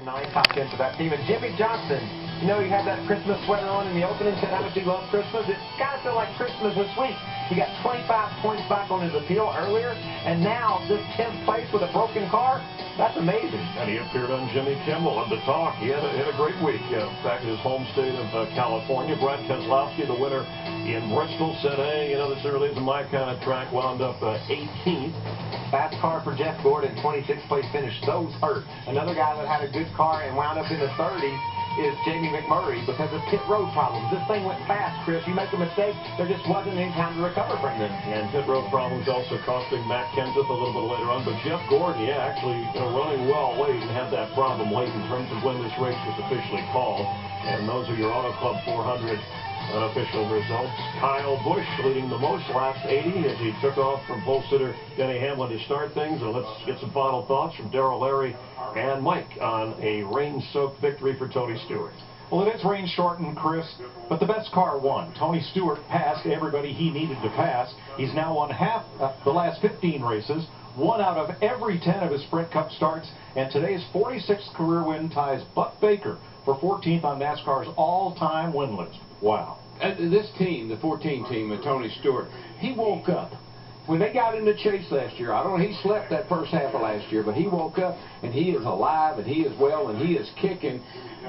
9 top 10 for that team. And Jimmie Johnson, you know, he had that Christmas sweater on in the opening, said how much he loved Christmas. It kind of felt like Christmas this week. He got 25 points back on his appeal earlier, and now this 10th place with a broken car, that's amazing. And he appeared on Jimmy Kimmel on The Talk. He had a great week back in his home state of California. Brad Keselowski, the winner in Bristol, said, hey, you know, this really isn't my kind of track. Wound up 18th. Fast car for Jeff Gordon, 26th place finish. Those hurt. Another guy that had a good car and wound up in the 30s is Jamie McMurray because of pit road problems. This thing went fast, Chris. You make a mistake, there just wasn't any time to recover from them. And pit road problems also costing Matt Kenseth a little bit later on. But Jeff Gordon, yeah, actually running well late and had that problem late in terms of when this race was officially called. And those are your Auto Club 400 unofficial results. Kyle Busch leading the most laps, 80, as he took off from pole sitter Denny Hamlin to start things. And let's get some final thoughts from Darrell, Larry, and Mike on a rain-soaked victory for Tony Stewart. Well, it is rain-shortened, Chris, but the best car won. Tony Stewart passed everybody he needed to pass. He's now won half the last 15 races, 1 out of every 10 of his Sprint Cup starts, and today's 46th career win ties Buck Baker for 14th on NASCAR's all-time win list. Wow. This team, the 14 team of Tony Stewart, he woke up. When they got in the chase last year, I don't know, he slept that first half of last year, but he woke up and he is alive and he is well and he is kicking.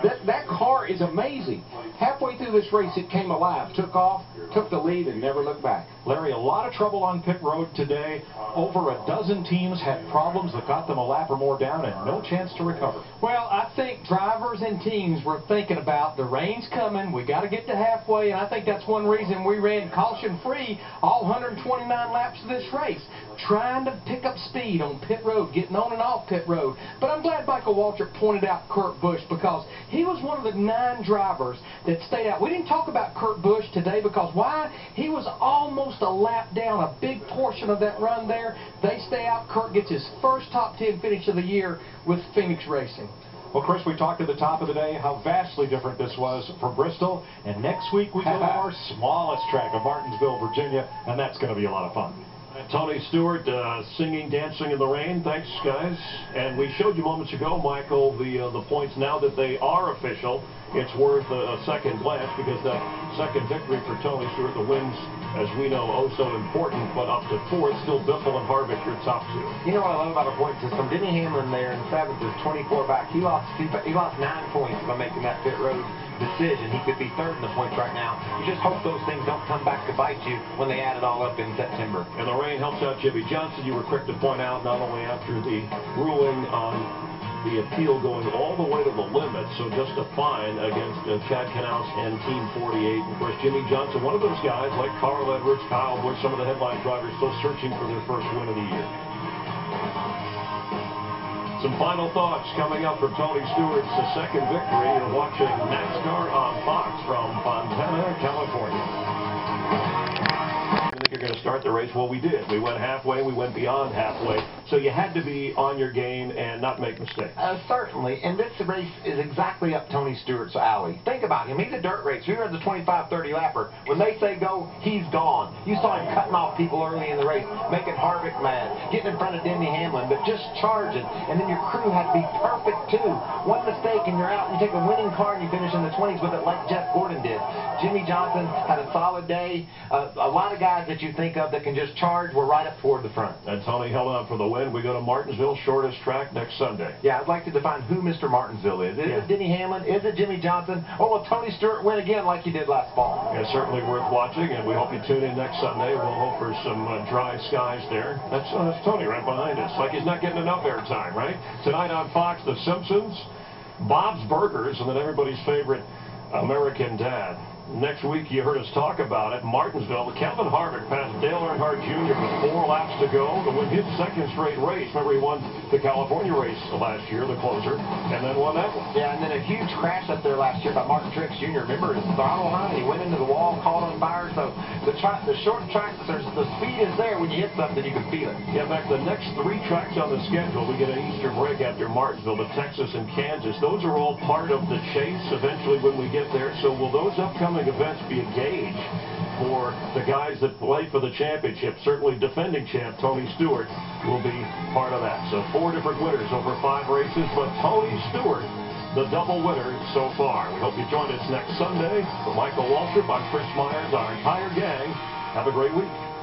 That car is amazing. Halfway through this race, it came alive, took off, took the lead, and never looked back. Larry, a lot of trouble on pit road today. Over a dozen teams had problems that got them a lap or more down and no chance to recover. Well, I think drivers and teams were thinking about the rain's coming, we got to get to halfway, and I think that's one reason we ran caution-free all 129 laps of this race, trying to pick up speed on pit road, getting on and off pit road. But I'm glad Michael Waltrip pointed out Kurt Busch because he was one of the 9 drivers that stayed out. We didn't talk about Kurt Busch today because why? He was almost a lap down, a big portion of that run there. They stay out. Kurt gets his first top 10 finish of the year with Phoenix Racing. Well, Chris, we talked at the top of the day how vastly different this was for Bristol, and next week we go to our smallest track of Martinsville, Virginia, and that's going to be a lot of fun. Tony Stewart singing, dancing in the rain. Thanks, guys. And we showed you moments ago, Michael, the points now that they are official. It's worth a second glance because that second victory for Tony Stewart, the wins, as we know, oh so important, but up to 4th, still Biffle and Harvick, your top 2. You know what I love about our point system? Denny Hamlin there in 7th is 24 back. He lost 9 points by making that pit road decision. He could be 3rd in the points right now. You just hope those things don't come back to bite you when they add it all up in September. And the rain helps out Jimmie Johnson. You were quick to point out not only after the ruling on the appeal going all the way to the limit, so just a fine against Chad Knaus and Team 48. And of course, Jimmie Johnson, one of those guys like Carl Edwards, Kyle Busch, some of the headline drivers still searching for their first win of the year. Some final thoughts coming up for Tony Stewart's second victory. You're watching NASCAR on Fox from Fontana, California. I think you're going to start the race. Well, we did. We went halfway. We went beyond halfway. So you had to be on your game and not make mistakes. Certainly. And this race is exactly up Tony Stewart's alley. Think about him. He's a dirt race. We were in the 25-30 lapper. When they say go, he's gone. You saw him cutting off people early in the race, making Harvick mad, getting in front of Denny Hamlin, but just charging. And then your crew had to be perfect, too. One mistake and you're out. You take a winning car and you finish in the 20s with it like Jeff Gordon did. Jimmie Johnson had a solid day. A lot of guys that you think of that can just charge were right up toward the front. And Tony held on for the win. We go to Martinsville, shortest track next Sunday. Yeah, I'd like to define who Mr. Martinsville is. Is it Denny Hamlin? Is it Jimmie Johnson? Or will Tony Stewart win again like he did last fall? Yeah, certainly worth watching, and we hope you tune in next Sunday. We'll hope for some dry skies there. That's Tony right behind us. Like he's not getting enough airtime, right? Tonight on Fox, The Simpsons, Bob's Burgers, and then everybody's favorite American Dad. Next week, you heard us talk about it. Martinsville, Kevin Harvick passed Dale Earnhardt Jr. with 4 laps to go to win his second straight race. Remember, he won the California race last year, the closer, and then won that one. Yeah, and then a huge crash up there last year by Martin Truex Jr. Remember his throttle on? He went into the wall, caught on fire. So the short tracks, the speed is there. When you hit something, you can feel it. Yeah, in fact, the next 3 tracks on the schedule, we get an Easter break after Martinsville, to Texas and Kansas. Those are all part of the chase eventually when we get there. So will those upcoming events be a gauge for the guys that play for the championship. Certainly defending champ Tony Stewart will be part of that. So 4 different winners over 5 races, but Tony Stewart, the double winner so far. We hope you join us next Sunday. For Michael Waltrip, I'm Chris Myers, our entire gang. Have a great week.